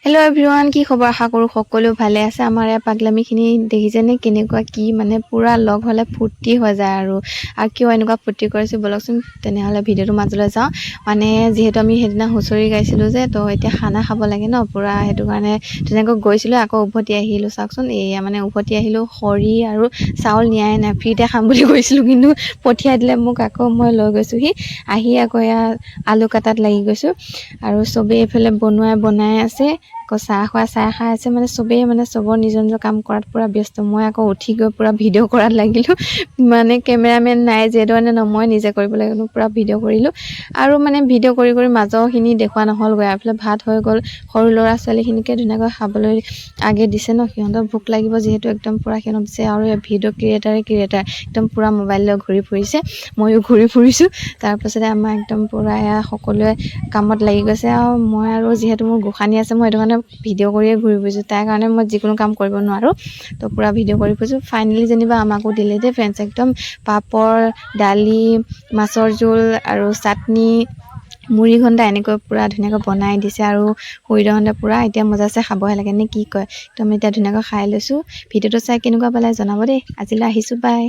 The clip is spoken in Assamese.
হেল্ল' এভৰিৱান, কি খবৰ? আশা কৰোঁ সকলো ভালে আছে। আমাৰ এই পাগলামিখিনি দেখিছেনে কেনেকুৱা কি মানে পুৰা লগ হ'লে ফূৰ্তি হৈ যায় আৰু কিয় এনেকুৱা ফূৰ্তি কৰিছোঁ বলকচোন তেনেহ'লে ভিডিঅ'টোৰ মাজলৈ যাওঁ। মানে যিহেতু আমি সেইদিনা হুঁচৰি গাইছিলোঁ যে, তো এতিয়া খানা খাব লাগে ন পুৰা, সেইটো কাৰণে ধুনীয়াকৈ গৈছিলোঁ, আকৌ উভতি আহিলোঁ। চাওকচোন এয়া মানে উভতি আহিলোঁ, খৰি আৰু চাউল নিয়াই নাই, ফ্ৰীতে খাম বুলি কৈছিলোঁ কিন্তু পঠিয়াই দিলে মোক। আকৌ মই লৈ গৈছোঁহি, আহি আকৌ এয়া আলু কাটাত লাগি গৈছোঁ আৰু চবেই এইফালে বনাই আছে। আকৌ চাহ খাই আছে, মানে চবেই মানে চবৰ নিজৰ নিজৰ কাম কৰাত পূৰা ব্যস্ত। মই আকৌ উঠি গৈ পূৰা ভিডিঅ' কৰাত লাগিলোঁ। মানে কেমেৰামেন নাই যিহেতু মানে মই নিজে কৰিব লাগিব, পূৰা ভিডিঅ' কৰিলোঁ। আৰু মানে ভিডিঅ' কৰি মাজৰখিনি দেখুওৱা নহ'লগৈ। এইফালে ভাত হৈ গ'ল, সৰু ল'ৰা ছোৱালীখিনিকে ধুনীয়াকৈ খাবলৈ আগে দিছে ন, সিহঁতৰ ভোক লাগিব যিহেতু একদম পূৰা সিহঁতক দিছে। আৰু ভিডিঅ' ক্ৰিয়েটাৰ একদম পূৰা মোবাইল লৈ ঘূৰি ফুৰিছে, ময়ো ঘূৰি ফুৰিছোঁ। তাৰপাছতে আমাৰ একদম পূৰা এয়া সকলোৱে কামত লাগি গৈছে আৰু মই আৰু যিহেতু মোৰ গোসানী আছে, মই সেইটো কাৰণে ভিডিঅ' কৰিয়ে ঘূৰি ফুৰিছোঁ। তাৰ কাৰণে মই যিকোনো কাম কৰিব নোৱাৰোঁ, তো পূৰা ভিডিঅ' কৰি ফুৰিছোঁ। ফাইনেলি যেনিবা আমাকো দিলে দেই ফ্ৰেণ্ডছ, একদম পাপৰ, দালি, মাছৰ জোল আৰু চাটনি, মুড়ি ঘণ্টা এনেকৈ পূৰা ধুনীয়াকৈ বনাই দিছে। আৰু খুৰীদেউহঁতে পূৰা এতিয়া মজাছে খাবহে লাগে নে কি কয়, তো আমি এতিয়া ধুনীয়াকৈ খাই লৈছোঁ। ভিডিঅ'টো চাই কেনেকুৱা পালে জনাব দেই। আজিলৈ আহিছোঁ, বাই।